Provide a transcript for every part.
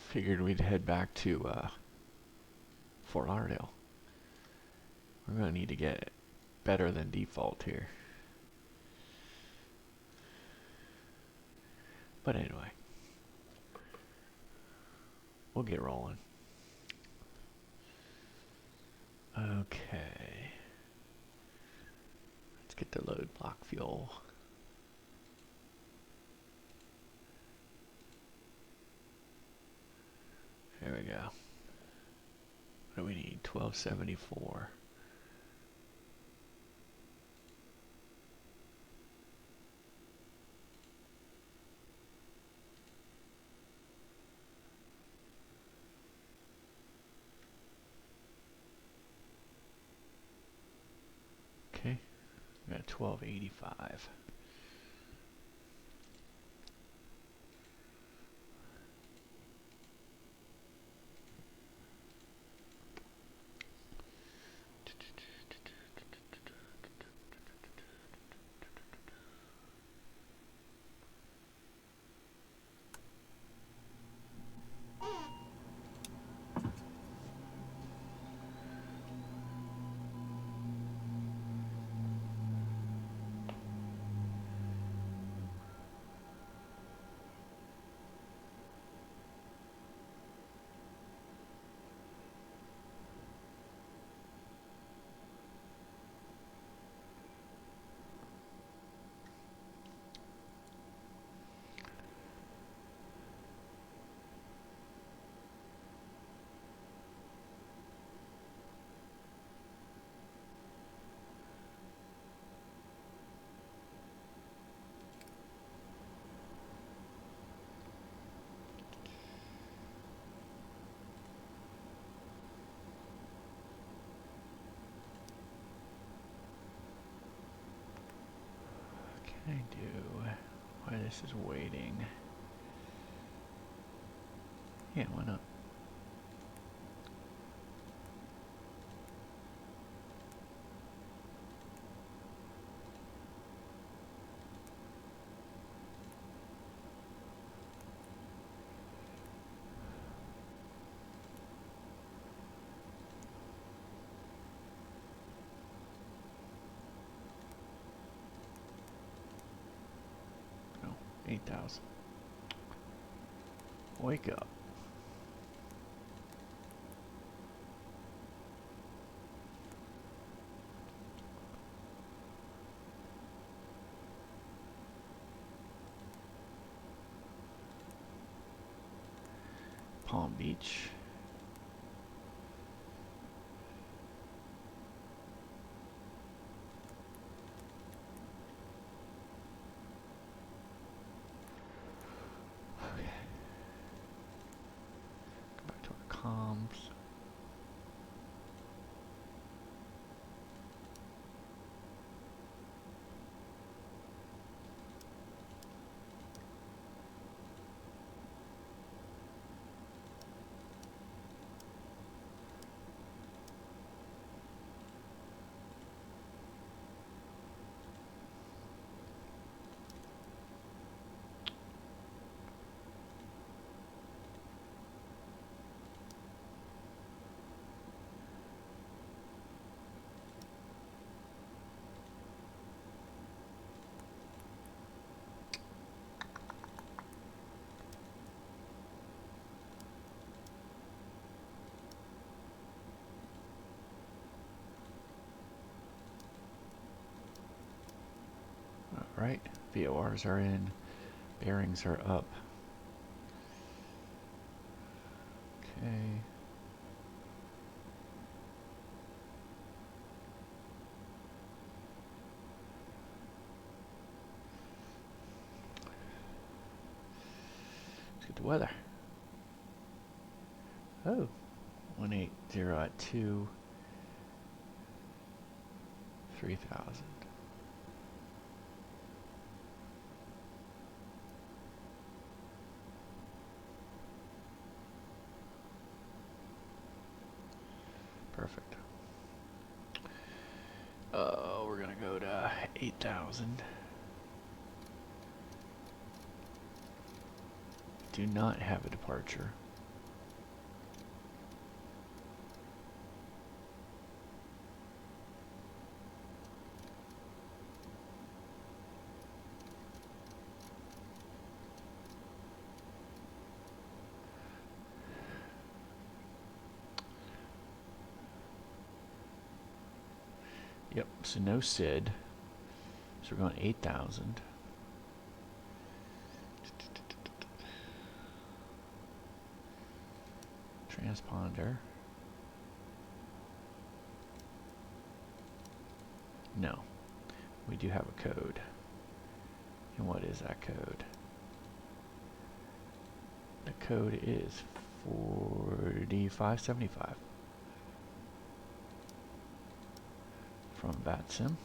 figured we'd head back to Fort Lauderdale. We're going to need to get better than default here. But anyway, we'll get rolling. Okay. Let's get the load block fuel. There we go. What do we need? 1274. Okay, we got 1285. I do. Why this is waiting? Yeah, why not? No, 8,000. Wake up. Palm Beach. Okay. Go back to our comms. Right, VORs are in, bearings are up. Okay. Let's get the weather. Oh, 180 at 2, 3,000. Perfect. We're gonna go to 8,000. Do not have a departure. Yep, so no SID. So we're going 8,000. Transponder. No. We do have a code. And what is that code? The code is 4575 from Vatsim.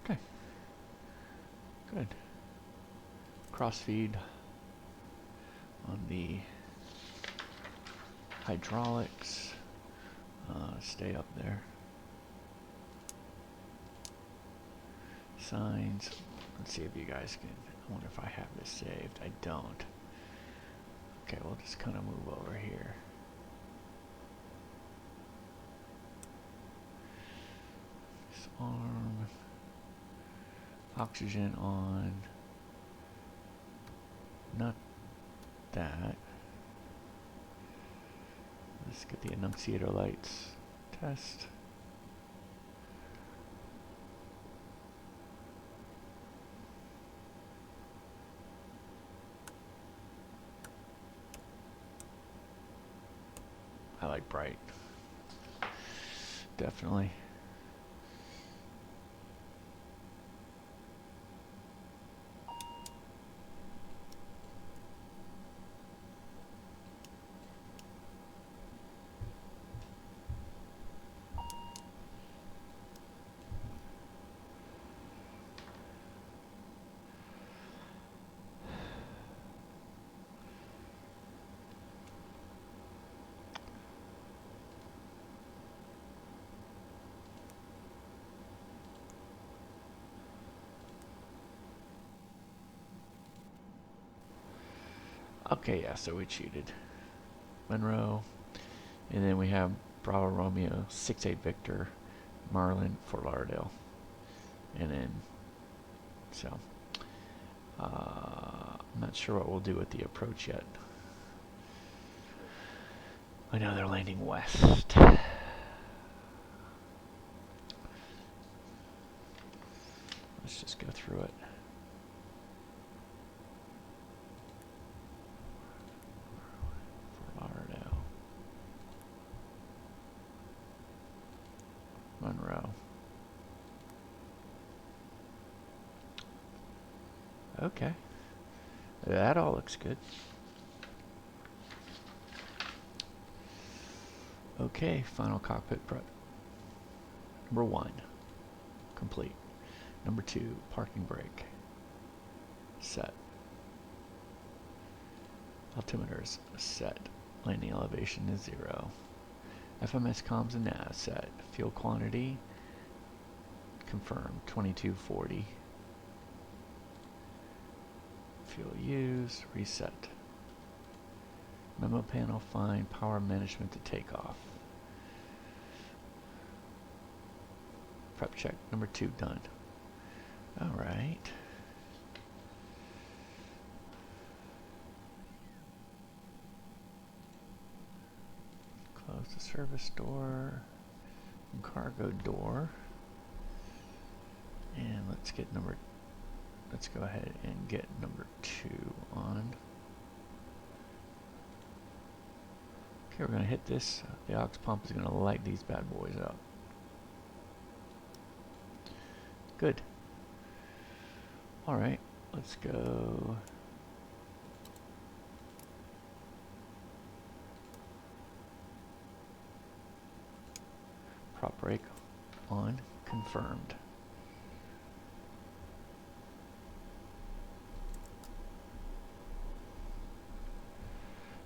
Okay. Good. Crossfeed on the hydraulics. Stay up there. Signs. Let's see if you guys can. I wonder if I have this saved. I don't. Okay, we'll just kind of move over here. Arm. Oxygen on. Not that. Let's get the annunciator lights test. I like bright. Definitely. Okay, yeah, so we cheated. MUNRO, and then we have Bravo Romeo 68 Victor Marlin Fort Lauderdale, and then so I'm not sure what we'll do with the approach yet. I know they're landing west. Let's just go through it. MUNRO. Okay. That all looks good. Okay, final cockpit prep. Number 1, complete. Number 2, parking brake. Set. Altimeters set. Landing elevation is 0. FMS comms and nav set. Fuel quantity confirmed 2240. Fuel used reset. Memo panel fine. Power management to takeoff. Prep check number 2 done. All right. Close the service door and cargo door. And let's go ahead and get number 2 on. Okay, we're going to hit this. The aux pump is going to light these bad boys up. Good. Alright, let's go. Prop brake on, confirmed.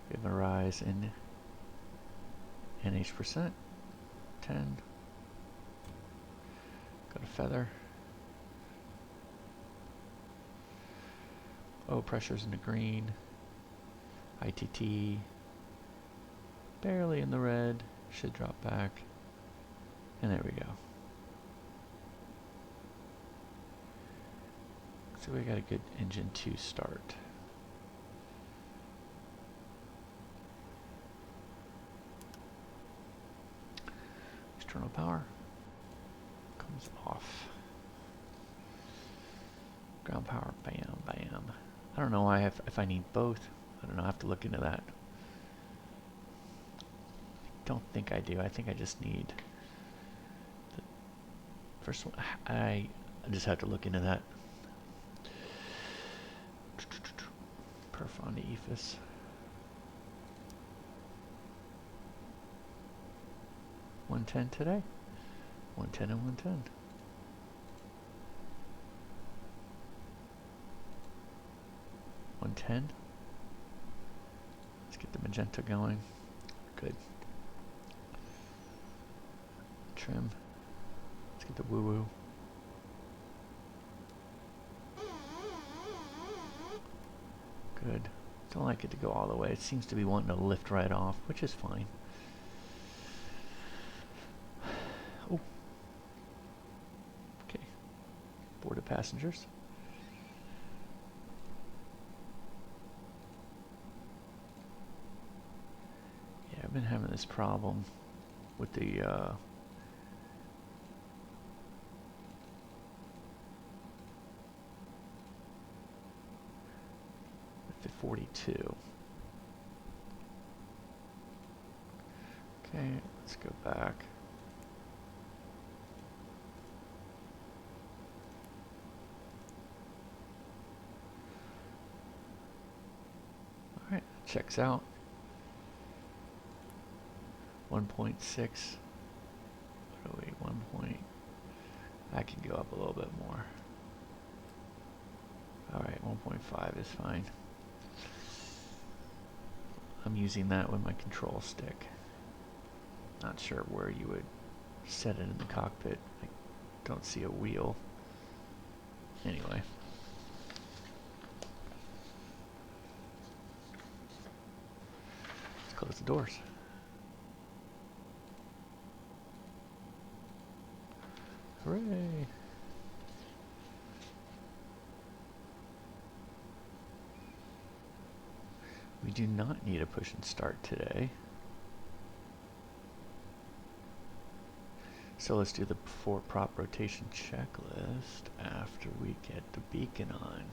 We have a rise in NH%, 10. Got a feather. Oh, pressure's in the green. ITT barely in the red. Should drop back. And there we go. So we got a good engine to start. External power comes off. Ground power, bam, bam. I don't know why if I need both. I don't know, I have to look into that. I don't think I do. I think I just need the first one. I just have to look into that. Perf on the EFIS. $110 today. 110 and 110. Let's get the magenta going. Good. Trim. Let's get the woo-woo. Good. Don't like it to go all the way. It seems to be wanting to lift right off, which is fine. Oh. Okay. Boarded passengers. Yeah, I've been having this problem with the 42. Okay, let's go back. All right, checks out. 1.6. What are we? 1 point. I can go up a little bit more. All right, 1.5 is fine. I'm using that with my control stick. Not sure where you would set it in the cockpit. I don't see a wheel. Anyway. Let's close the doors. Hooray! We do not need a push and start today. So let's do the before prop rotation checklist after we get the beacon on.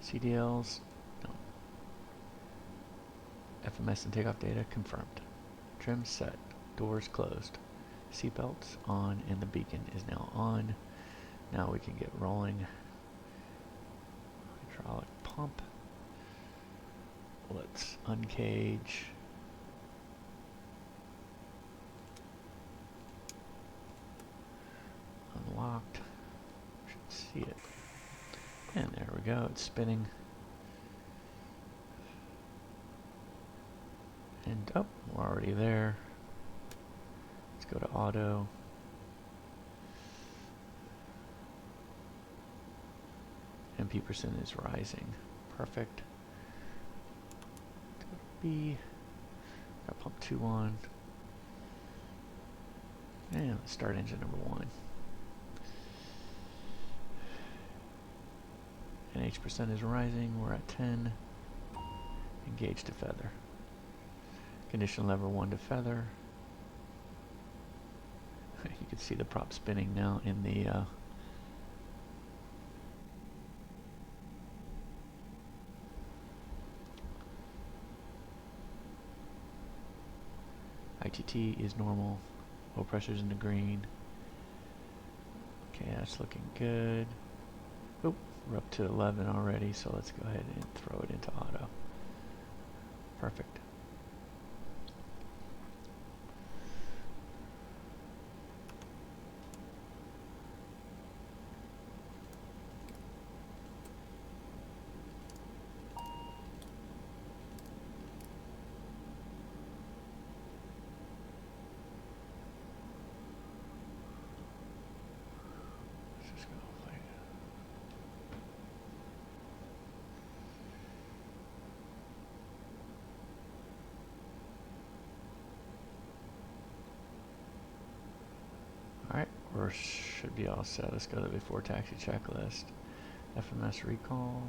CDLs, no. FMS and takeoff data confirmed. Trim set, doors closed. Seatbelts on and the beacon is now on. Now we can get rolling. Hydraulic pump. Let's uncage. Unlocked. Should see it. And there we go, it's spinning. And oh, we're already there. Let's go to auto. MP percent is rising. Perfect. Let's go to B. Got pump 2 on. And let's start engine number 1. NH percent is rising. We're at 10. Engage to feather. Condition lever 1 to feather. You can see the prop spinning now in the ITT is normal. Low pressure's in the green. Okay, that's looking good. Oh, we're up to 11 already, so let's go ahead and throw it into auto. Perfect. Rotor should be all set. Let's go to the before taxi checklist. FMS recall.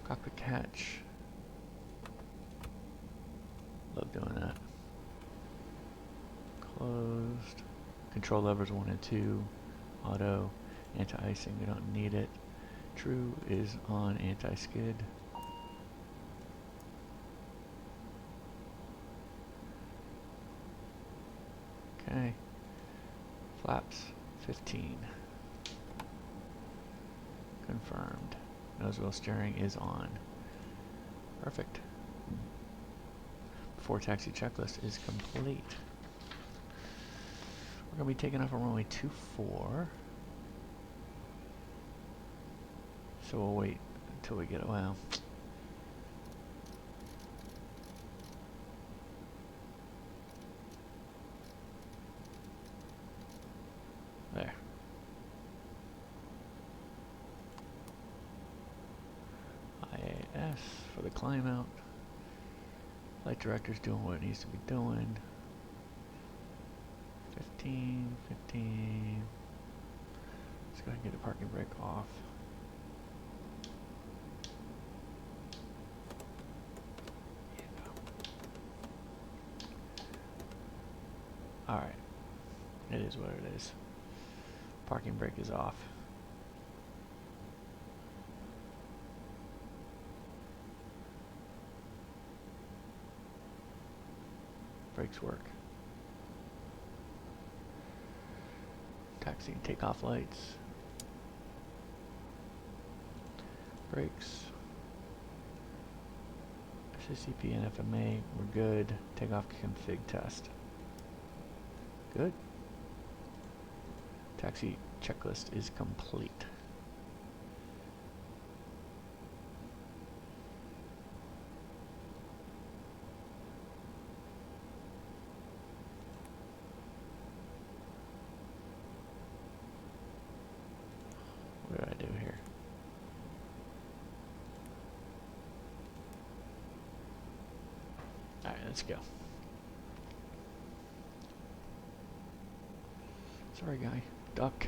Cockpit catch. Love doing that. Closed. Control levers 1 and 2. Auto. Anti-icing, we don't need it. True is on anti-skid. Okay. Flaps 15. Confirmed. Nose wheel steering is on. Perfect. Before taxi checklist is complete. We're going to be taking off on runway 24. So we'll wait until we get it. Well, there. IAS for the climb out. Flight director's doing what it needs to be doing. 15. Let's go ahead and get the parking brake off. Alright. It is what it is. Parking brake is off. Brakes work. Taxi and takeoff lights. Brakes. SCP and FMA, we're good. Takeoff config test. Good. Taxi checklist is complete. What did I do here? Alright, let's go. Sorry, guy. Duck.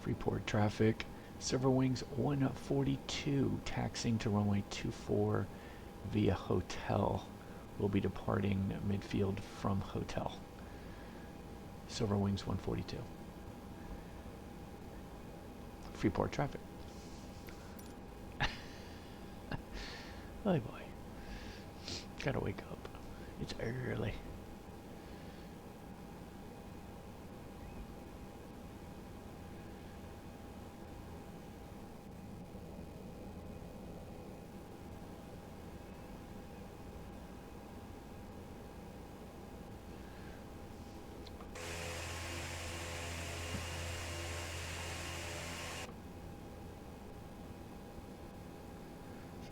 Freeport traffic. Silver Wings 142 taxiing to runway 24 via hotel. We'll be departing midfield from hotel. Silver Wings 142. Freeport traffic. Oh boy. Gotta wake up. It's early.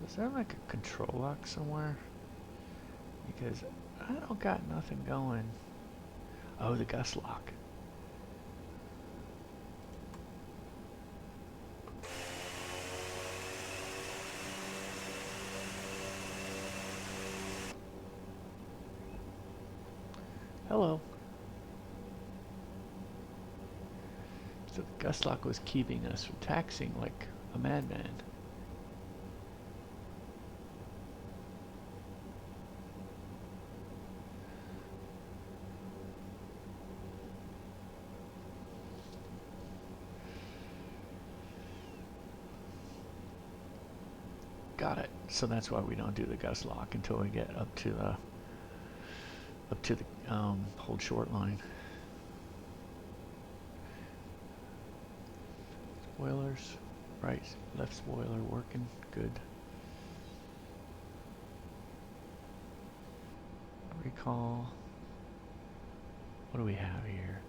Is there like a control lock somewhere? Because I don't got nothing going. Oh, the gust lock. Hello. So the gust lock was keeping us from taxiing like a madman. Got it. So that's why we don't do the gust lock until we get up to the hold short line. spoilers. Right, left spoiler working. Good. Recall. What do we have here?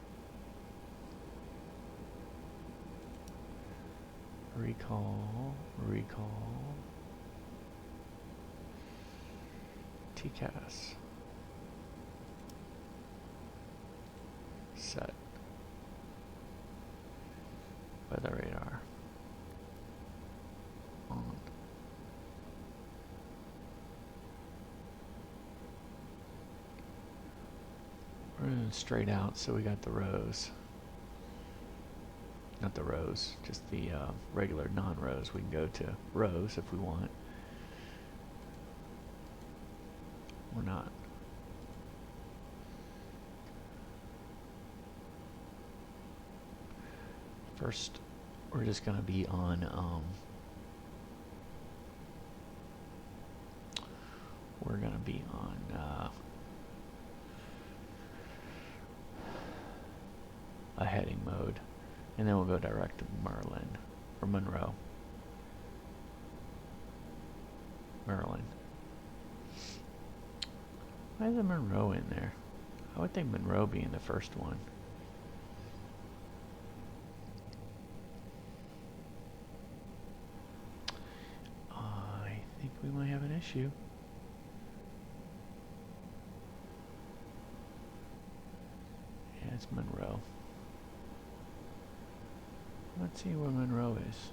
Recall. TCAS. Set. Weather radar. On. We're going straight out, so we got the rows. Not the rows, just the regular non-rows. We can go to rows if we want. Or not. First, we're just going to be on a heading mode, and then we'll go direct to Merlin or Monroe. Merlin. Why is the Monroe in there? I would think Monroe being the first one. I think we might have an issue. Yeah, it's Monroe. Let's see where Monroe is.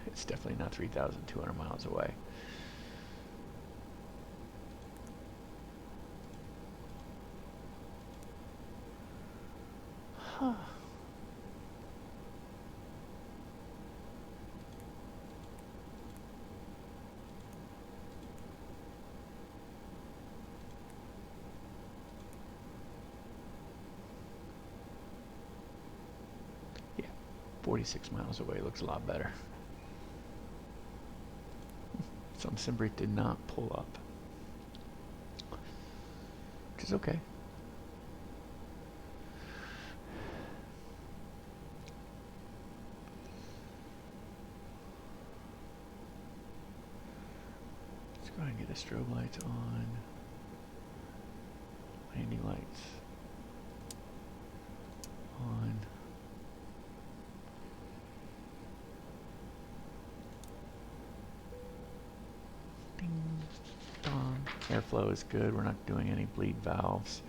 It's definitely not 3,200 miles away. Huh. Yeah, 46 miles away looks a lot better. Some Simbri did not pull up, which is okay. Let's go ahead and get the strobe lights on. Landing lights on. Airflow is good. We're not doing any bleed valves.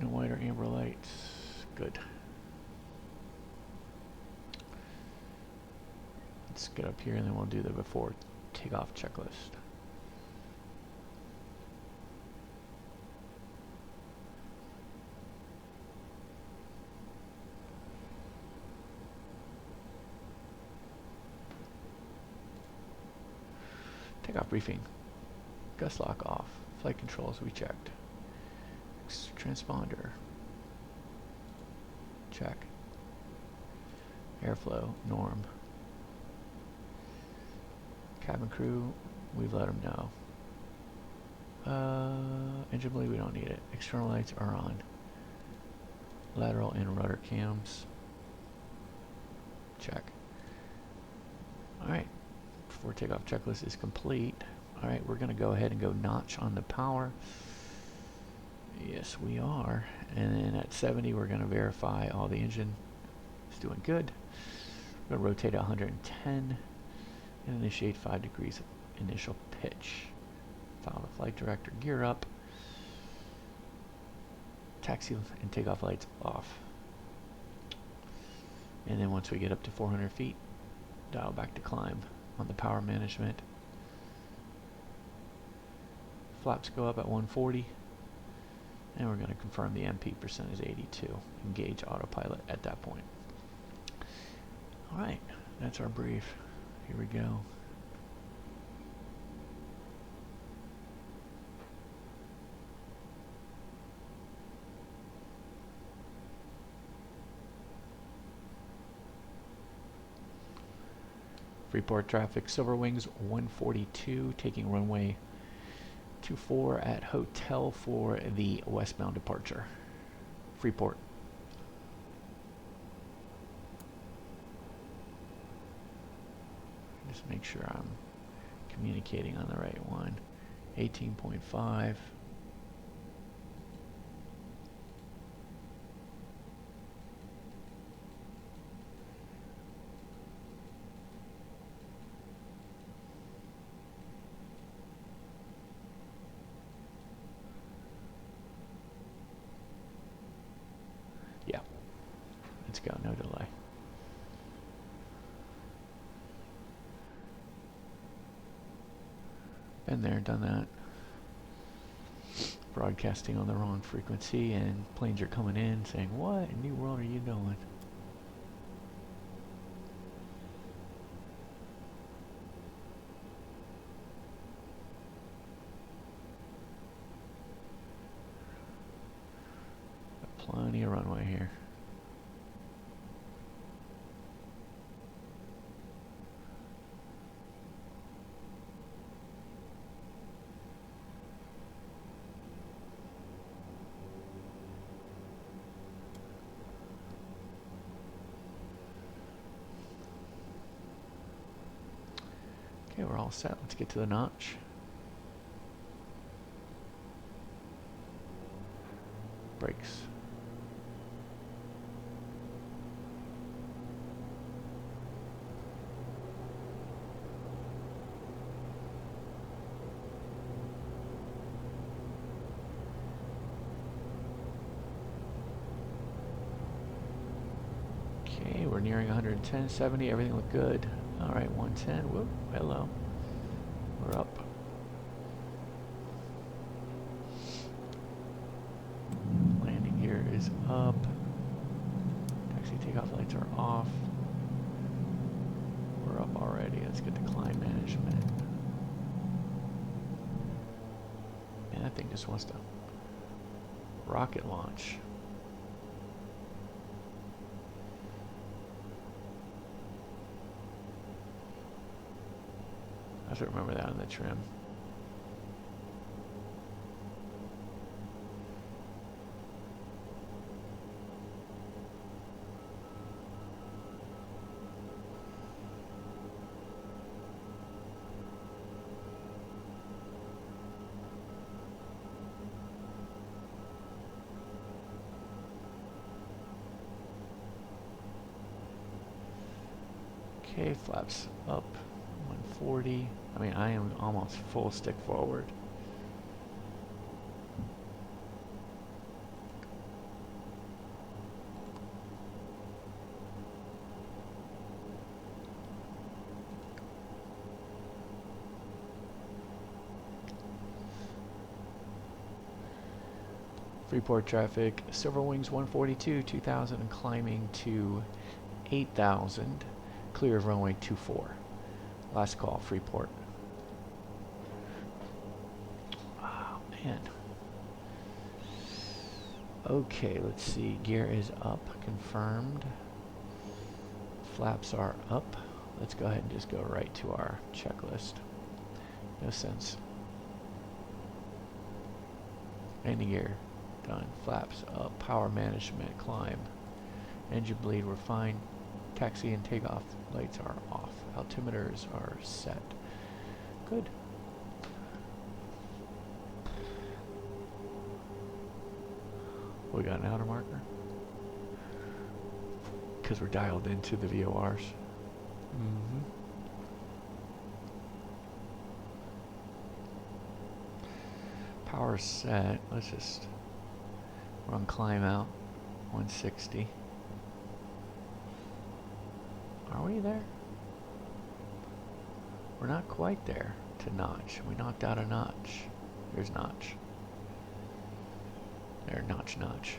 No white or amber lights. Good. Let's get up here and then we'll do the before takeoff checklist. Takeoff briefing. Gust lock off. Flight controls we checked. Transponder. Check. Airflow norm. Cabin crew, we've let them know. Engine bleed, we don't need it. External lights are on. Lateral and rudder cams. Check. Alright. Before takeoff checklist is complete. Alright, we're going to go ahead and go notch on the power. Yes, we are. And then at 70, we're going to verify all the engine is doing good. We're going to rotate at 110 and initiate 5 degrees of initial pitch. Follow the flight director, gear up. Taxi and takeoff lights off. And then once we get up to 400 feet, dial back to climb on the power management. Flaps go up at 140. And we're going to confirm the MP percent is 82. Engage autopilot at that point. Alright, that's our brief. Here we go. Freeport traffic, Silver Wings 142, taking runway 24 at hotel for the westbound departure. Freeport. Just make sure I'm communicating on the right one. 18.5. Yeah, let's go, no delay. Been there, done that. Broadcasting on the wrong frequency and planes are coming in saying, what in New World are you doing? Plenty of runway here. Okay, we're all set. Let's get to the notch. Brakes. Okay, we're nearing 110, 70, everything looked good. Alright, 110, whoop, hello. We're up. Landing gear is up. Taxi takeoff lights are off. We're up already, let's get the climb management. Man, that thing just wants to rocket launch. I have to remember that on the trim. Okay, flaps up 140. I mean, I am almost full stick forward. Freeport traffic, Silver Wings 142, 2000 and climbing to 8000. Clear of runway 24. Last call, Freeport. Oh, man. Okay, let's see. Gear is up, confirmed. Flaps are up. Let's go ahead and just go right to our checklist. No sense. Landing gear, done. Flaps up. Power management, climb. Engine bleed, we're fine. Taxi and takeoff lights are off. Altimeters are set. Good. We got an outer marker because we're dialed into the VORs. Power set. Let's just run climb out 160. Are we there? We're not quite there to notch. We knocked out a notch. There's notch. There, notch, notch.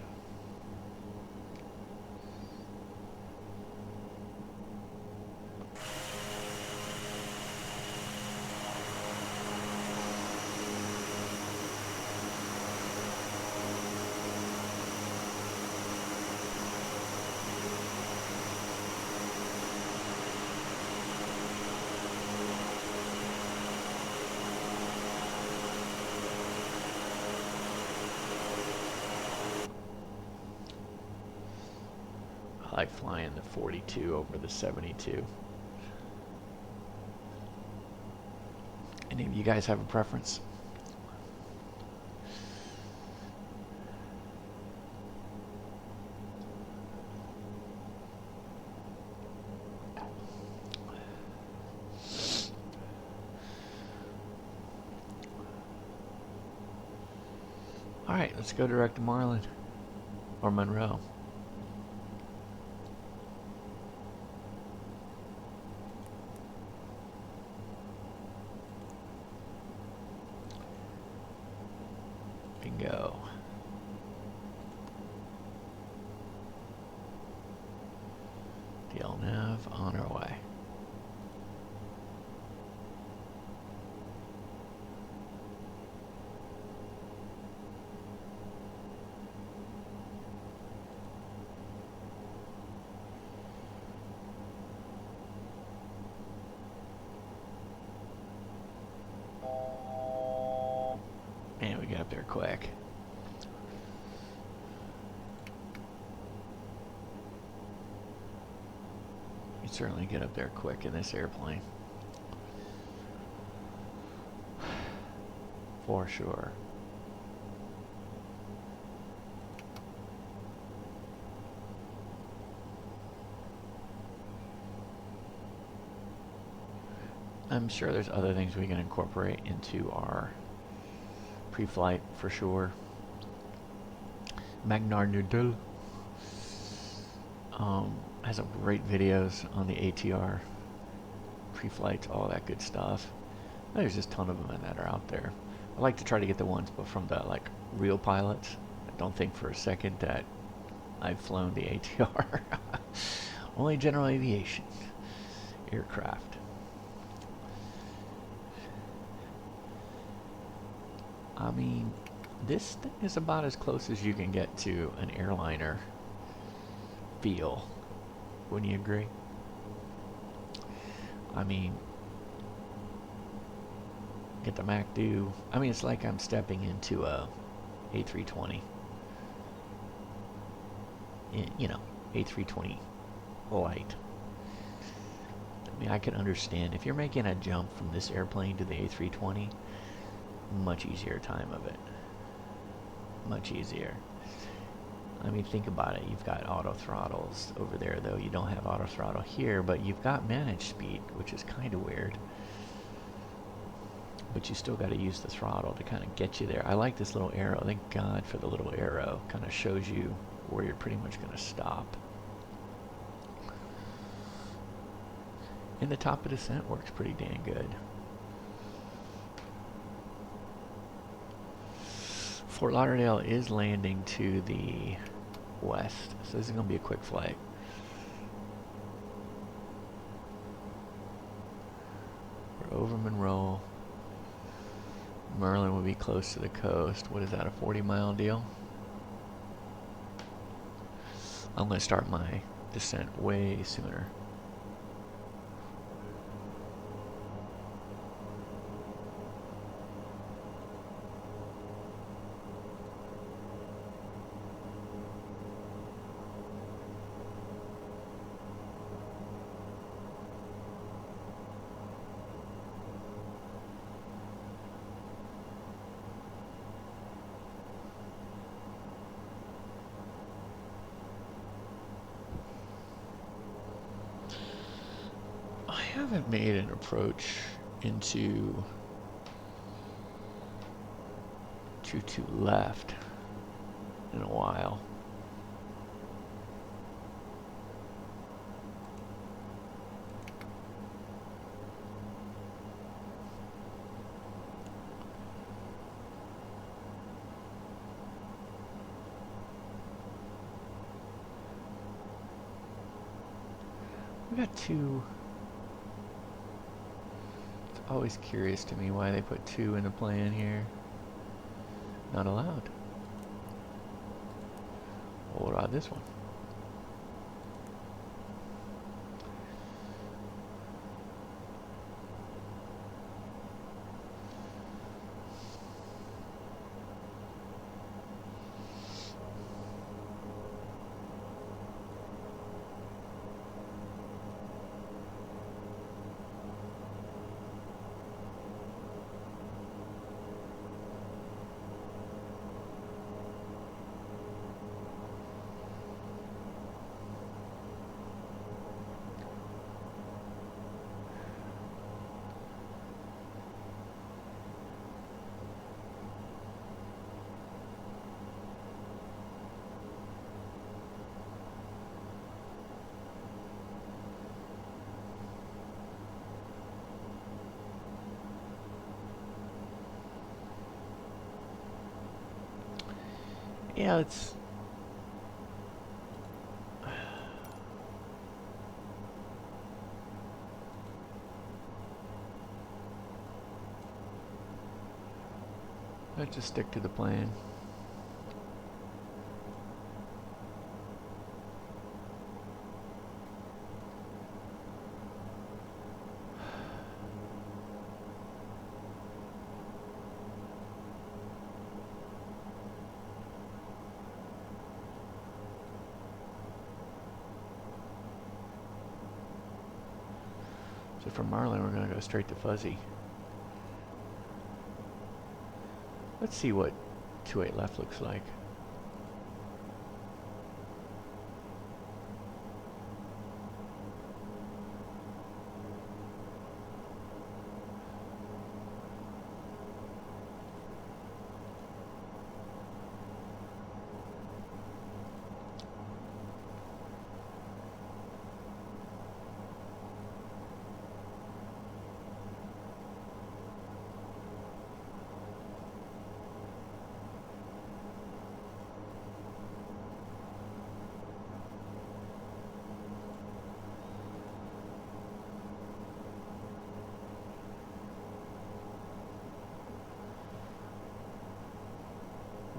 I like flying the 42 over the 72. Any of you guys have a preference? All right, let's go direct to Marlin or Monroe. Bingo. DL nav on our way. Man, we got up there quick. You certainly get up there quick in this airplane. For sure. I'm sure there's other things we can incorporate into our pre-flight for sure. Magnar Noodle has some great videos on the ATR pre-flights, all that good stuff. There's just a ton of them that are out there. I like to try to get the ones but from the like real pilots. I don't think for a second that I've flown the ATR. Only general aviation aircraft. I mean, this thing is about as close as you can get to an airliner feel. Wouldn't you agree? I mean, get the Mac do. I mean, it's like I'm stepping into a A320. You know, A320 light. I mean, I can understand if you're making a jump from this airplane to the A320. Much easier time of it. Much easier. I mean, think about it. You've got auto throttles over there, though. You don't have auto throttle here, but you've got managed speed, which is kind of weird. But you still got to use the throttle to kind of get you there. I like this little arrow. Thank God for the little arrow. Kind of shows you where you're pretty much going to stop. And the top of descent works pretty dang good. Fort Lauderdale is landing to the west, so this is going to be a quick flight. We're over Monroe. Merlin would be close to the coast. What is that, a 40-mile deal? I'm going to start my descent way sooner. I haven't made an approach into 22 left in a while. We got two. It's always curious to me why they put two in the plan here. Not allowed. Well, what about this one? Yeah, it's... Let's just stick to the plan. So from Marlin, we're going to go straight to fuzzy. Let's see what 28 left looks like.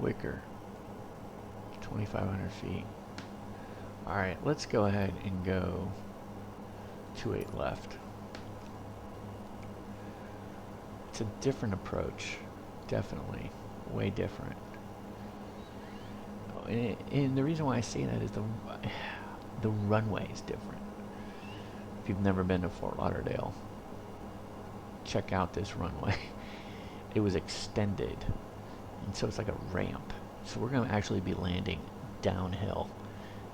Wicker, 2,500 feet. Alright, let's go ahead and go 28 left. It's a different approach, definitely, way different. And the reason why I say that is the runway is different. If you've never been to Fort Lauderdale, check out this runway. It was extended. And so it's like a ramp. So we're going to actually be landing downhill.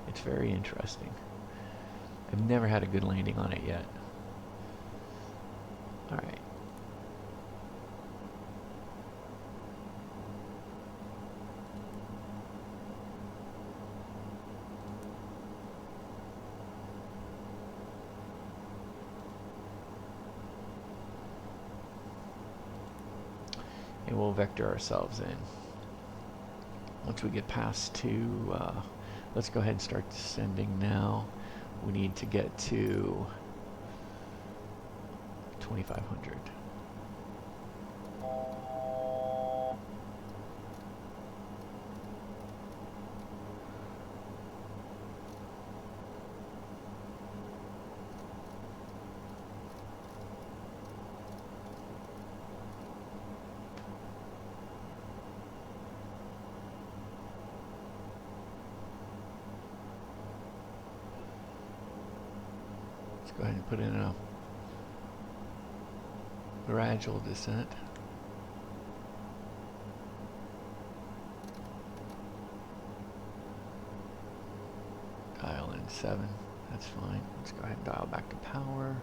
It's very interesting. I've never had a good landing on it yet. Alright. And we'll vector ourselves in. Once we get past to, let's go ahead and start descending now. We need to get to 2,500. Go ahead and put in a gradual descent. Dial in 7, that's fine. Let's go ahead and dial back to power.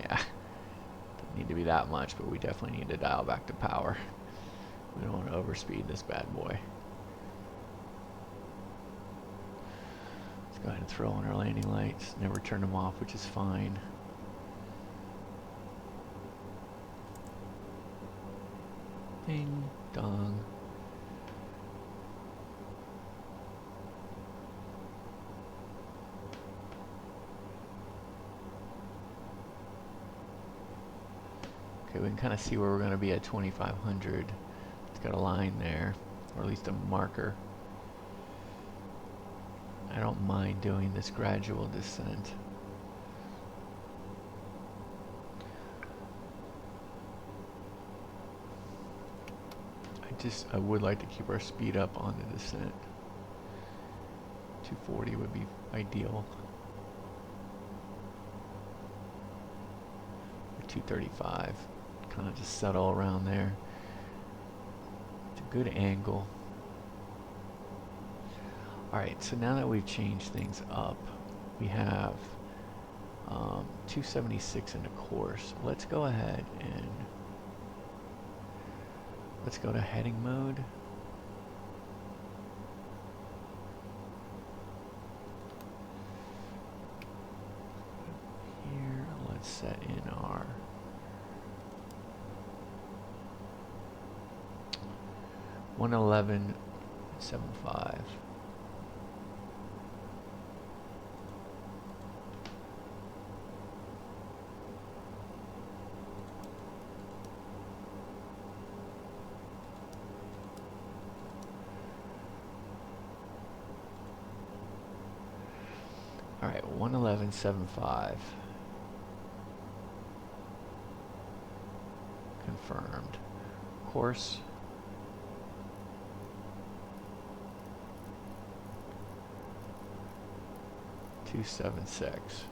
Yeah, doesn't need to be that much, but we definitely need to dial back to power. We don't want to overspeed this bad boy. Go ahead and throw on our landing lights. Never turn them off, which is fine. Ding dong. Okay, we can kind of see where we're going to be at 2500. It's got a line there, or at least a marker. I don't mind doing this gradual descent. I would like to keep our speed up on the descent. 240 would be ideal. Or 235. Kind of just settle around there. It's a good angle. Alright, so now that we've changed things up, we have 276 in the course. Let's go ahead and let's go to heading mode. Here, let's set in our (111.75). Alright, 111.75. Confirmed. Course. (276).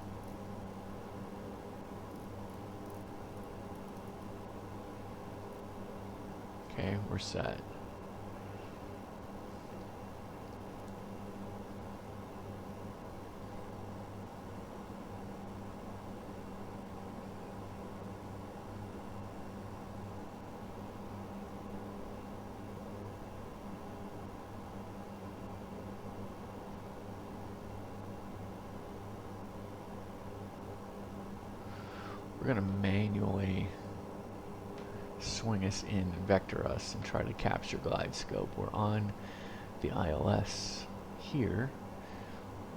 Okay, we're set. We're going to manually swing us in, vector us, and try to capture glide scope. We're on the ILS here.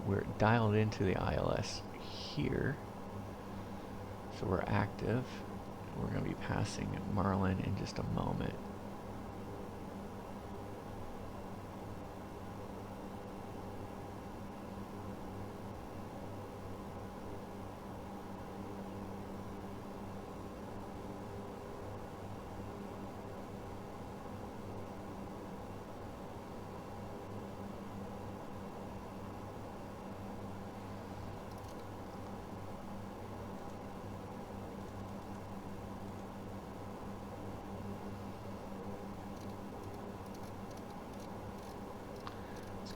We're dialed into the ILS here. So we're active. We're going to be passing Merlin in just a moment.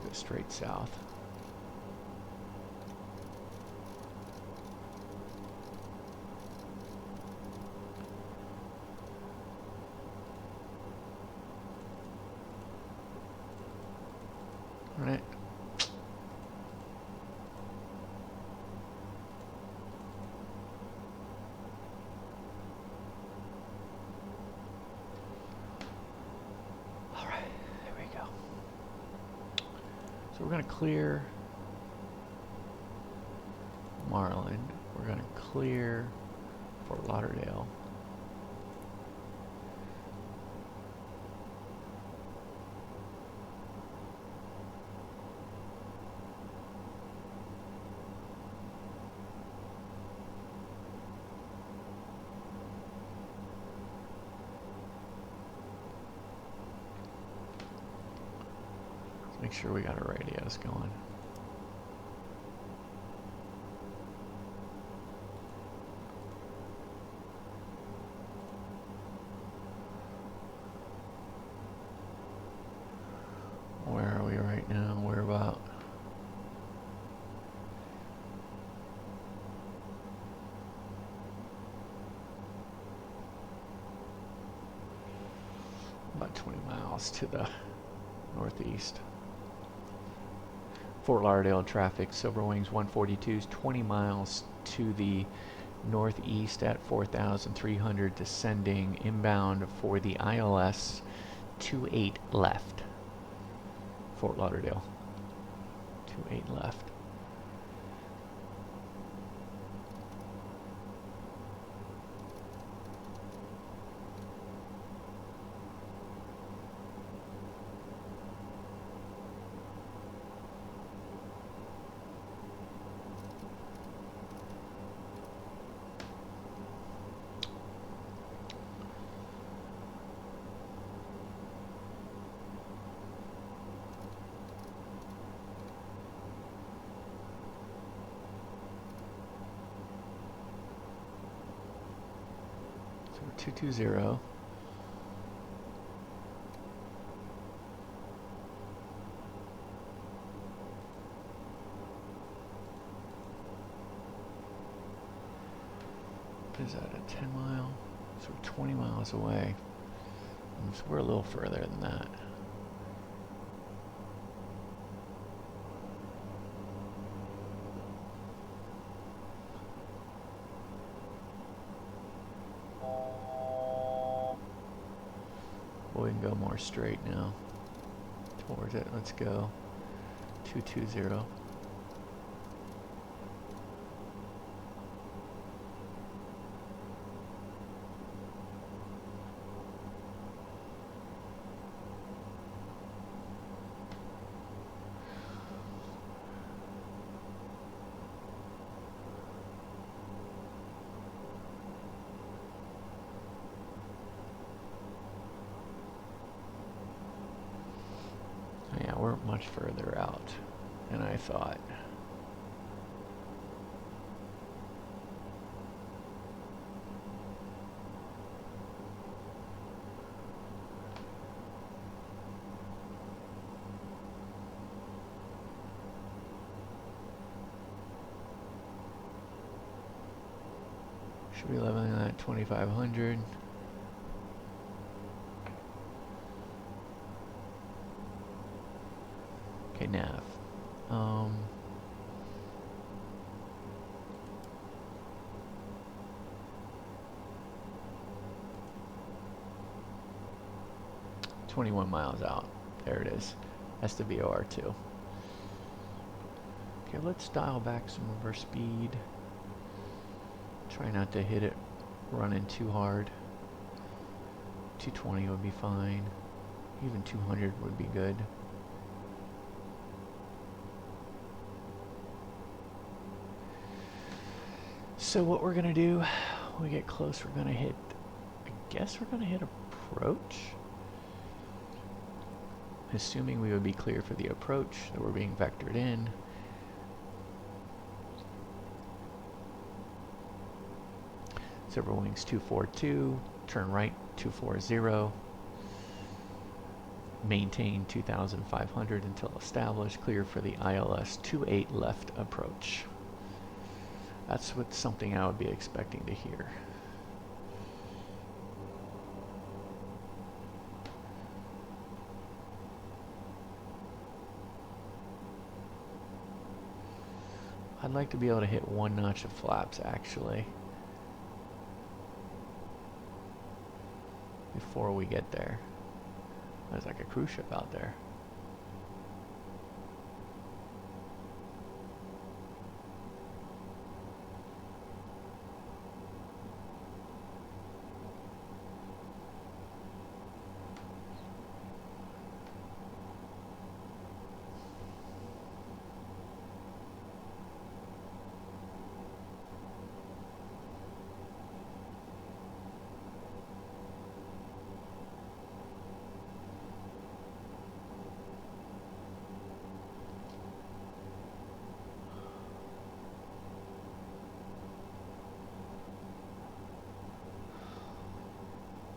Go straight south. All right. So we're going to clear Marlin. We're going to clear Fort Lauderdale. Make sure we got our radios going. Where are we right now? We're about about 20 miles to the northeast. Fort Lauderdale traffic, Silver Wings 142s, 20 miles to the northeast at 4,300, descending inbound for the ILS 28 left. Fort Lauderdale, 28 left. 220. What is that, a 10 mile? So we're 20 miles away. So we're a little further than that. We can go more straight now towards it. Let's go 220. Yeah, we're much further out than I thought. Should be leveling at 2,500. Okay, nav. 21 miles out. There it is. That's the VOR2. Okay, let's dial back some of our speed. Try not to hit it running too hard. 220 would be fine. Even 200 would be good. So what we're gonna do, when we get close, we're gonna hit, I guess we're gonna hit approach. Assuming we would be clear for the approach that we're being vectored in. Silver wings 242, turn right 240. Maintain 2,500 until established, clear for the ILS 28 left approach. That's what something I would be expecting to hear. I'd like to be able to hit one notch of flaps actually before we get there. There's like a cruise ship out there.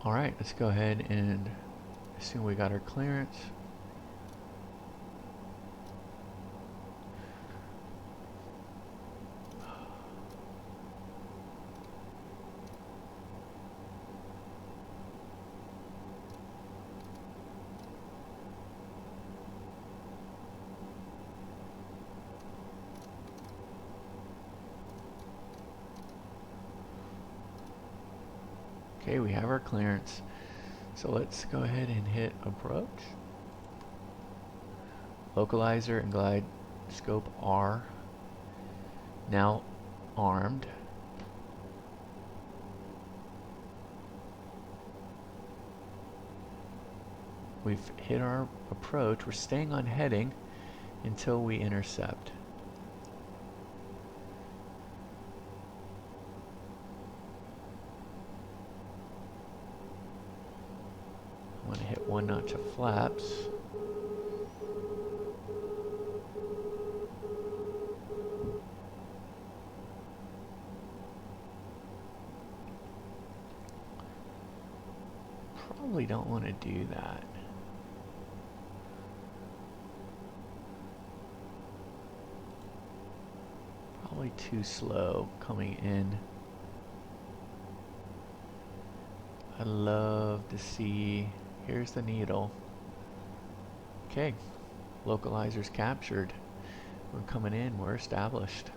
Alright, let's go ahead and assume we got our clearance. Okay, we have our clearance. So let's go ahead and hit approach. Localizer and glide scope R. Now armed. We've hit our approach. We're staying on heading until we intercept. I'm going to hit one notch of flaps. don't want to do that. Probably too slow coming in. I love to see, here's the needle. Okay, localizers captured. We're coming in, we're established.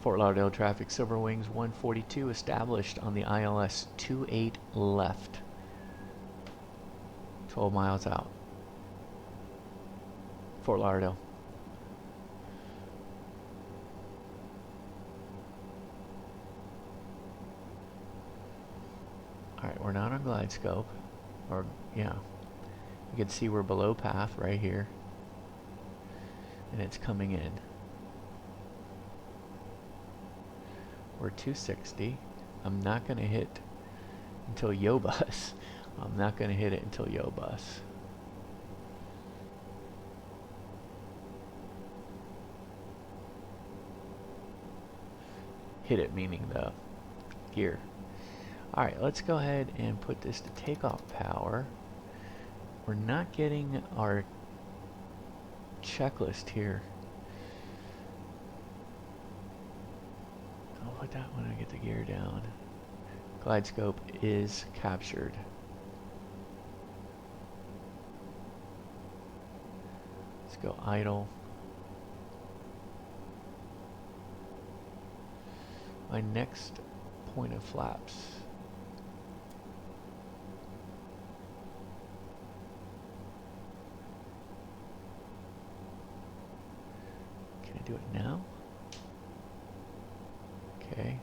Fort Lauderdale traffic, Silver Wings 142 established on the ILS 28 left. 12 miles out. Fort Lauderdale. Alright, we're not on glide scope. Or, yeah. You can see we're below path right here. And it's coming in. We're 260. I'm not going to hit until Yobus. I'm not going to hit it until Yobus. Hit it meaning the gear. Alright, let's go ahead and put this to takeoff power. We're not getting our checklist here. I'll put that when I get the gear down. Glide scope is captured. Let's go idle. My next point of flaps. Can I do it now? Okay.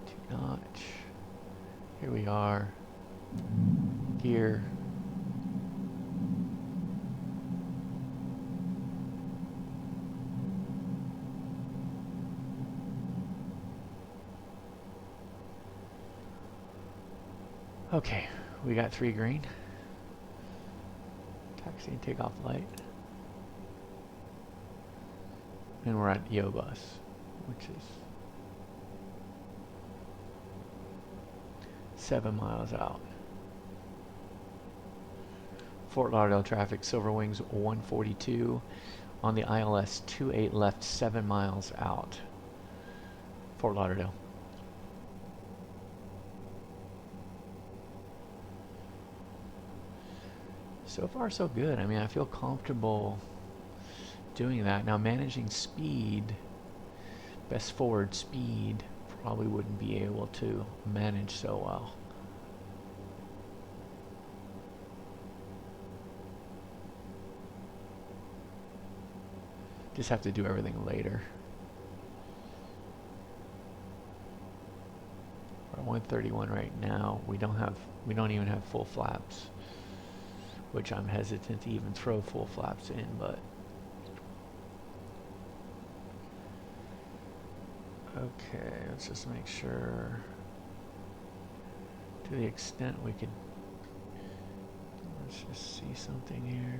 Two notch. Here we are. Gear. Okay, we got 3 green. Taxi and takeoff light. And we're at Yobus, which is 7 miles out. Fort Lauderdale traffic, Silver Wings 142 on the ILS 28 left, 7 miles out. Fort Lauderdale. So far so good. I mean, I feel comfortable doing that. Now managing speed, best forward speed, probably wouldn't be able to manage so well. Just have to do everything later. We're at 131 right now. We don't even have full flaps, which I'm hesitant to even throw full flaps in, but okay, let's just make sure to the extent we could, let's just see something here.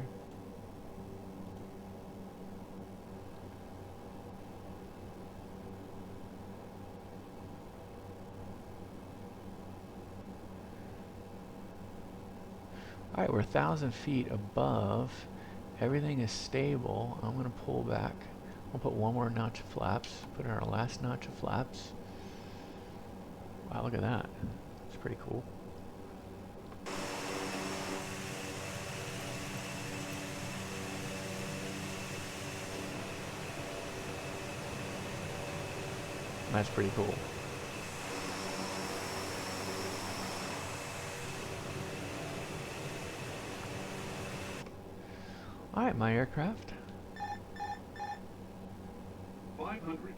Alright, we're 1,000 feet above. Everything is stable. I'm going to pull back. I'll put one more notch of flaps. Put in our last notch of flaps. Wow, look at that. It's pretty cool. That's pretty cool. Alright, my aircraft. 500.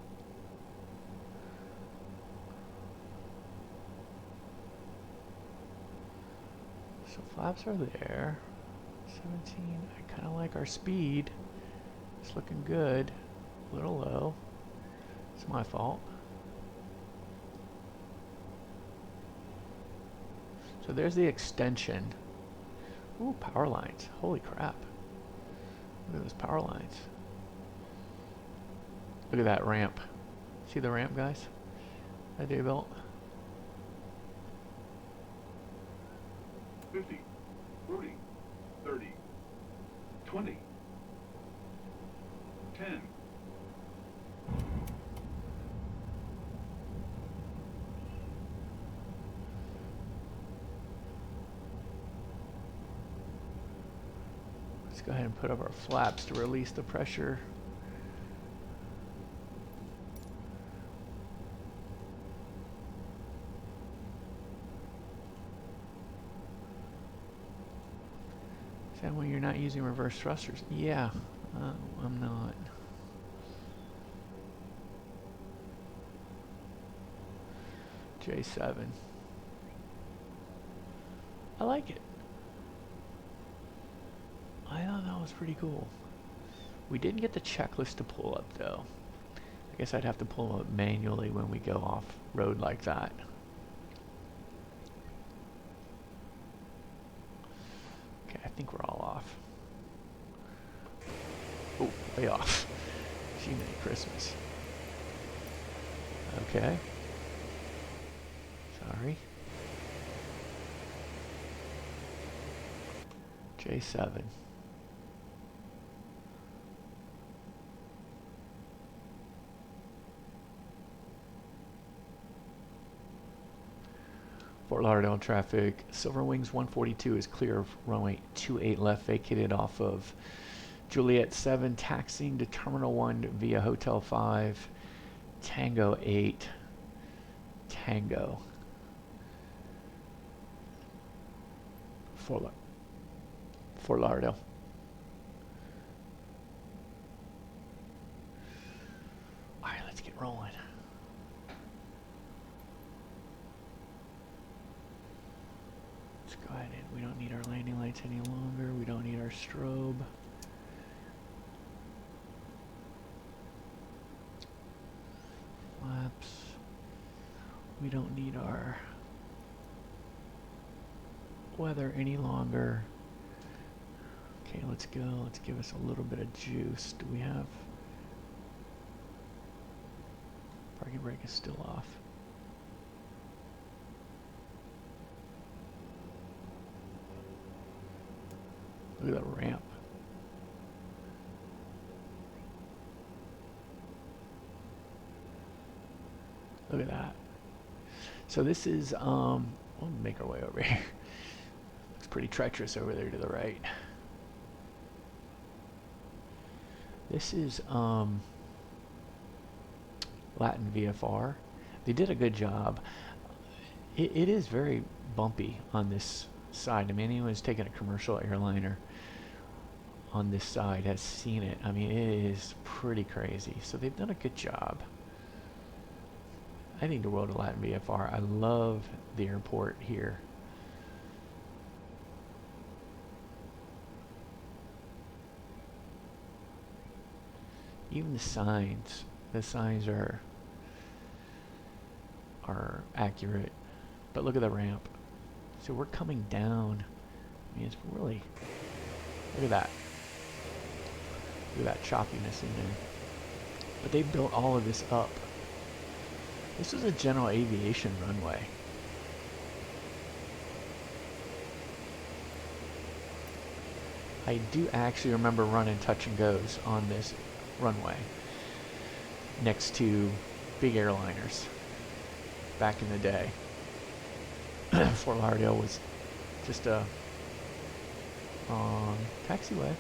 So flaps are there. 17. I kind of like our speed. It's looking good. A little low. It's my fault. So there's the extension. Ooh, power lines. Holy crap. Look at those power lines. Look at that ramp. See the ramp, guys? That they built. 50, 40, 30, 20, 10. Let's go ahead and put up our flaps to release the pressure. Is that when you're not using reverse thrusters? Yeah, I'm not. J7. I like it. I thought that was pretty cool. We didn't get the checklist to pull up though. I guess I'd have to pull up manually when we go off road like that. Okay, I think we're all off. Oh, way off. Jiminy Christmas. Okay. Sorry. J7. Fort Lauderdale traffic. Silver Wings 142 is clear of runway 28 left, vacated off of Juliet 7, taxiing to Terminal 1 via Hotel 5, Tango 8, Tango. Fort Lauderdale. Alright, let's get rolling. Let's go ahead and we don't need our landing lights any longer. We don't need our strobe. Flaps. We don't need our weather any longer. Okay, let's go. Let's give us a little bit of juice. Do we have... Parking brake is still off. Look at that ramp. Look at that. So this is, we'll make our way over here. Looks pretty treacherous over there to the right. This is LatinVFR. They did a good job. It is very bumpy on this side. I mean, anyone who's taken a commercial airliner on this side has seen it. I mean, it is pretty crazy. So they've done a good job. I think the world of LatinVFR. I love the airport here. Even the signs are accurate. But look at the ramp. So we're coming down. I mean, it's really, look at that. Look at that choppiness in there. But they built all of this up. This is a general aviation runway. I do actually remember running touch and goes on this runway next to big airliners back in the day. Fort Lauderdale was just a taxiway.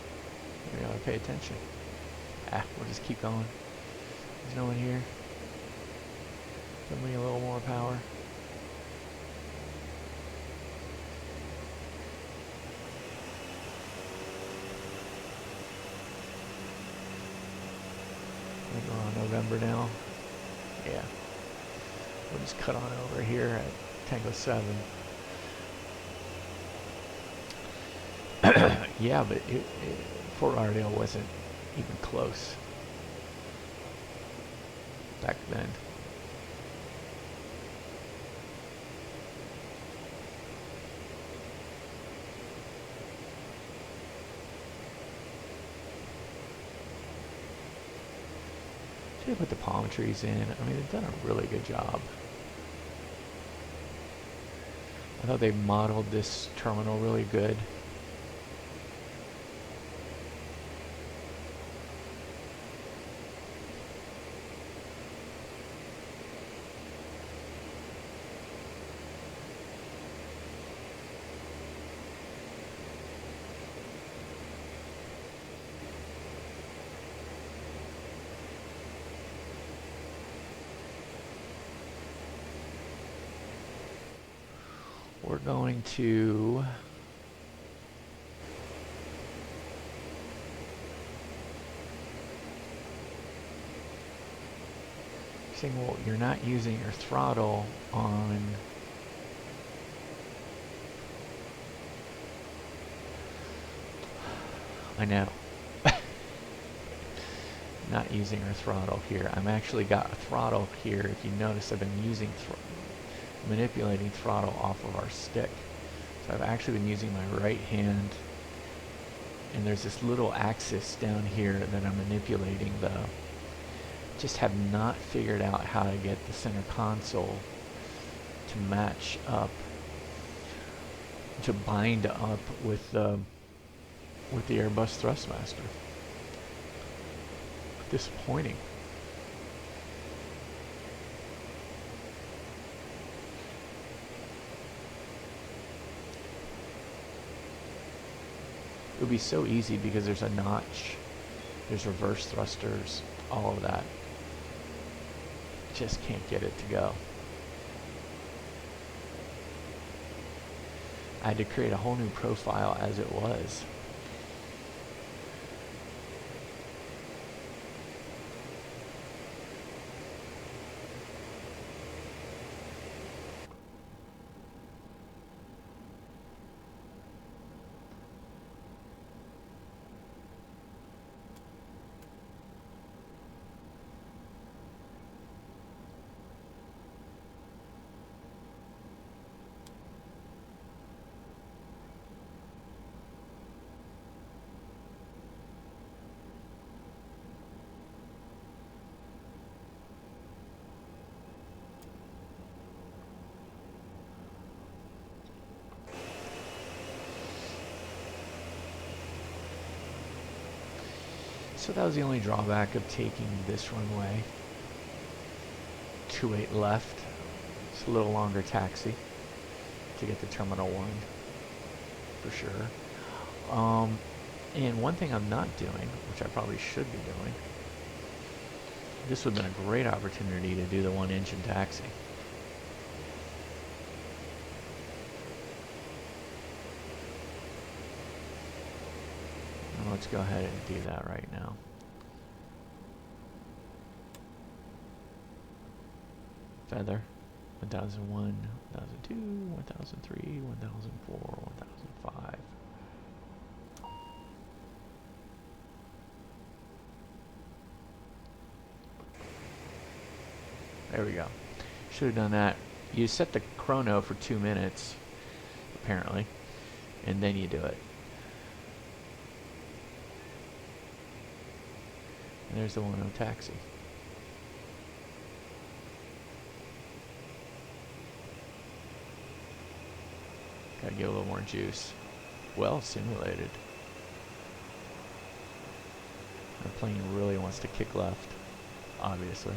We gotta pay attention. We'll just keep going. There's no one here. Give me a little more power. I think we're on November now. Yeah. We'll just cut on over here at Tango 7. Yeah, but Fort Lauderdale wasn't even close back then. They put the palm trees in. I mean, they've done a really good job. I thought they modeled this terminal really good. We're going to saying, well, you're not using your throttle on I know. Not using our throttle here. I'm actually got a throttle here. If you notice, I've been using manipulating throttle off of our stick. So I've actually been using my right hand, and there's this little axis down here that I'm manipulating. Just have not figured out how to get the center console to match up, to bind up with the Airbus Thrustmaster. Disappointing. It would be so easy because there's a notch, there's reverse thrusters, all of that. Just can't get it to go. I had to create a whole new profile as it was. So that was the only drawback of taking this runway. 28 left. It's a little longer taxi to get to Terminal 1, for sure. And one thing I'm not doing, which I probably should be doing, this would have been a great opportunity to do the one-engine taxi. Let's go ahead and do that right now. Feather, 1001, 1002, 1003, 1004, 1005. There we go. Should have done that. You set the chrono for 2 minutes, apparently, and then you do it. And there's the 10 taxi. Gotta get a little more juice. Well simulated. The plane really wants to kick left, obviously.